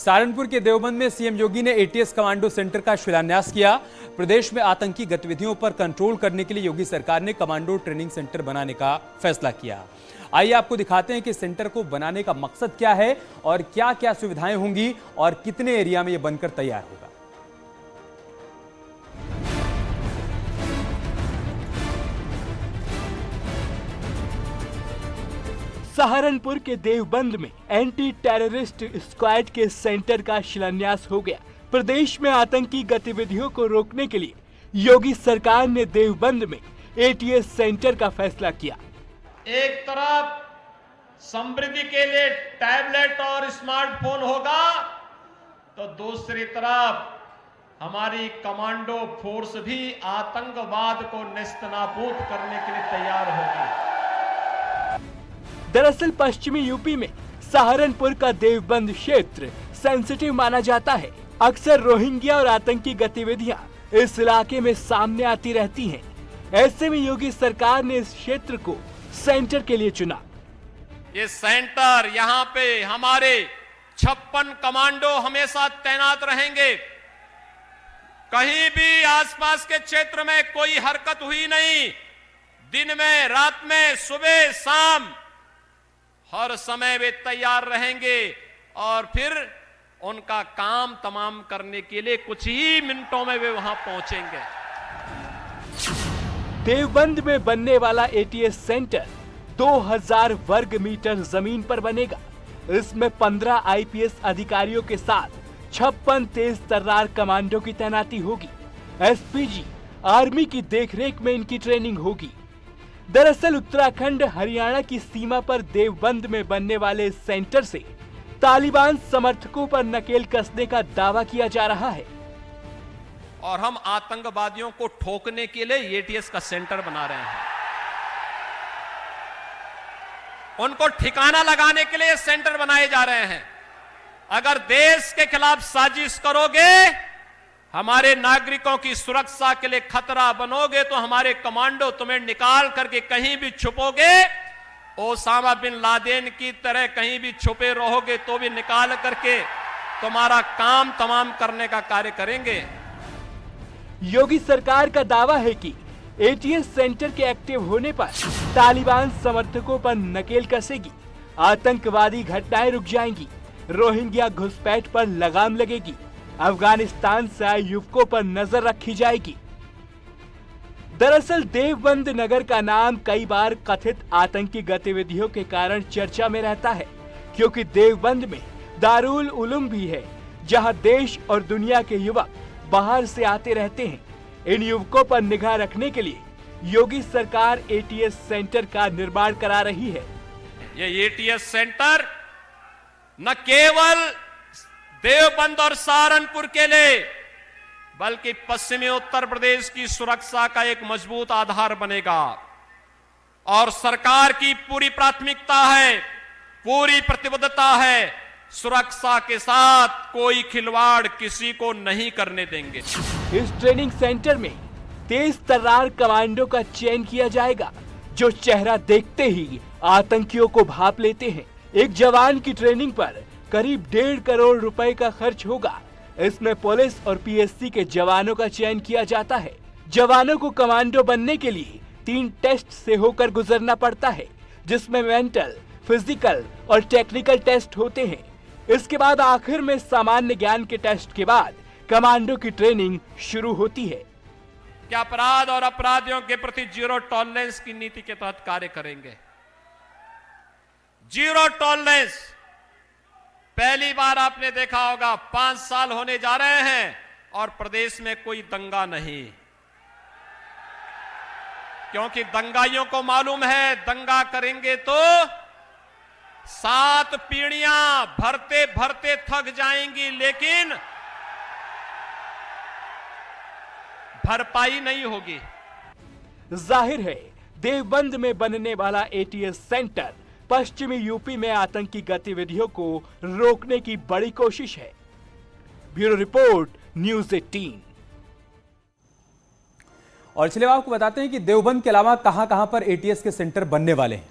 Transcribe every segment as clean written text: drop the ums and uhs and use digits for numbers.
सहारनपुर के देवबंद में सीएम योगी ने एटीएस कमांडो सेंटर का शिलान्यास किया। प्रदेश में आतंकी गतिविधियों पर कंट्रोल करने के लिए योगी सरकार ने कमांडो ट्रेनिंग सेंटर बनाने का फैसला किया। आइए आपको दिखाते हैं कि सेंटर को बनाने का मकसद क्या है और क्या क्या सुविधाएं होंगी और कितने एरिया में यह बनकर तैयार होगा। सहारनपुर के देवबंद में एंटी टेररिस्ट स्क्वाड के सेंटर का शिलान्यास हो गया। प्रदेश में आतंकी गतिविधियों को रोकने के लिए योगी सरकार ने देवबंद में एटीएस सेंटर का फैसला किया। एक तरफ समृद्धि के लिए टैबलेट और स्मार्टफोन होगा तो दूसरी तरफ हमारी कमांडो फोर्स भी आतंकवाद को नेस्तनाबूद करने के लिए तैयार होगी। दरअसल पश्चिमी यूपी में सहारनपुर का देवबंद क्षेत्र सेंसिटिव माना जाता है। अक्सर रोहिंग्या और आतंकी गतिविधियां इस इलाके में सामने आती रहती हैं। ऐसे में योगी सरकार ने इस क्षेत्र को सेंटर के लिए चुना। ये सेंटर यहाँ पे हमारे 56 कमांडो हमेशा तैनात रहेंगे। कहीं भी आसपास के क्षेत्र में कोई हरकत हुई नहीं, दिन में, रात में, सुबह, शाम हर समय वे तैयार रहेंगे और फिर उनका काम तमाम करने के लिए कुछ ही मिनटों में वे वहां पहुंचेंगे। देवबंद में बनने वाला एटीएस सेंटर 2000 वर्ग मीटर जमीन पर बनेगा। इसमें 15 आईपीएस अधिकारियों के साथ 56 तेज तर्रार कमांडो की तैनाती होगी। एसपीजी आर्मी की देखरेख में इनकी ट्रेनिंग होगी। दरअसल उत्तराखंड हरियाणा की सीमा पर देवबंद में बनने वाले इस सेंटर से तालिबान समर्थकों पर नकेल कसने का दावा किया जा रहा है और हम आतंकवादियों को ठोकने के लिए एटीएस का सेंटर बना रहे हैं। उनको ठिकाना लगाने के लिए सेंटर बनाए जा रहे हैं। अगर देश के खिलाफ साजिश करोगे, हमारे नागरिकों की सुरक्षा के लिए खतरा बनोगे तो हमारे कमांडो तुम्हें निकाल करके कहीं भी छुपोगे, ओसामा बिन लादेन की तरह कहीं भी छुपे रहोगे तो भी निकाल करके तुम्हारा काम तमाम करने का कार्य करेंगे। योगी सरकार का दावा है कि एटीएस सेंटर के एक्टिव होने पर तालिबान समर्थकों पर नकेल कसेगी, आतंकवादी घटनाएं रुक जाएंगी, रोहिंग्या घुसपैठ पर लगाम लगेगी, अफगानिस्तान से आए युवकों पर नजर रखी जाएगी। दरअसल देवबंद नगर का नाम कई बार कथित आतंकी गतिविधियों के कारण चर्चा में रहता है, क्योंकि देवबंद में दारुल उलूम भी है, जहां देश और दुनिया के युवक बाहर से आते रहते हैं। इन युवकों पर निगाह रखने के लिए योगी सरकार एटीएस सेंटर का निर्माण करा रही है। ये एटीएस सेंटर न केवल देवबंद और सहारनपुर के लिए बल्कि पश्चिमी उत्तर प्रदेश की सुरक्षा का एक मजबूत आधार बनेगा और सरकार की पूरी प्राथमिकता है, पूरी प्रतिबद्धता है, सुरक्षा के साथ कोई खिलवाड़ किसी को नहीं करने देंगे। इस ट्रेनिंग सेंटर में तेज तर्रार कमांडो का चयन किया जाएगा, जो चेहरा देखते ही आतंकियों को भाप लेते हैं। एक जवान की ट्रेनिंग पर करीब 1.5 करोड़ रुपए का खर्च होगा। इसमें पुलिस और पीएससी के जवानों का चयन किया जाता है। जवानों को कमांडो बनने के लिए 3 टेस्ट से होकर गुजरना पड़ता है, जिसमें मेंटल, फिजिकल और टेक्निकल टेस्ट होते हैं। इसके बाद आखिर में सामान्य ज्ञान के टेस्ट के बाद कमांडो की ट्रेनिंग शुरू होती है। क्या अपराध और अपराधियों के प्रति जीरो टॉलरेंस की नीति के तहत कार्य करेंगे। जीरो टॉलरेंस पहली बार आपने देखा होगा, 5 साल होने जा रहे हैं और प्रदेश में कोई दंगा नहीं, क्योंकि दंगाइयों को मालूम है दंगा करेंगे तो 7 पीढ़ियां भरते भरते थक जाएंगी, लेकिन भरपाई नहीं होगी। जाहिर है देवबंद में बनने वाला एटीएस सेंटर पश्चिमी यूपी में आतंकी गतिविधियों को रोकने की बड़ी कोशिश है। Bureau report, news 18। और चलिए आपको बताते हैं कि देवबंद के अलावा कहां-कहां पर एटीएस के सेंटर बनने वाले हैं।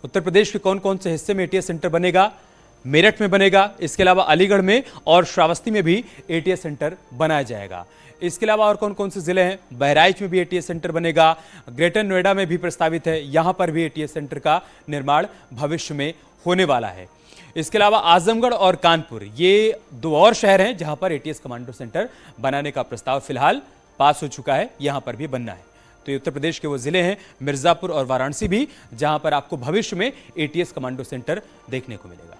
उत्तर प्रदेश के कौन कौन से हिस्से में एटीएस सेंटर बनेगा, मेरठ में बनेगा। इसके अलावा अलीगढ़ में और श्रावस्ती में भी एटीएस सेंटर बनाया जाएगा। इसके अलावा और कौन कौन से जिले हैं? बहराइच में भी एटीएस सेंटर बनेगा, ग्रेटर नोएडा में भी प्रस्तावित है, यहां पर भी एटीएस सेंटर का निर्माण भविष्य में होने वाला है। इसके अलावा आजमगढ़ और कानपुर, ये 2 और शहर हैं जहां पर एटीएस कमांडो सेंटर बनाने का प्रस्ताव फिलहाल पास हो चुका है, यहां पर भी बनना है। तो ये उत्तर प्रदेश के वो जिले हैं, मिर्जापुर और वाराणसी भी, जहां पर आपको भविष्य में एटीएस कमांडो सेंटर देखने को मिलेगा।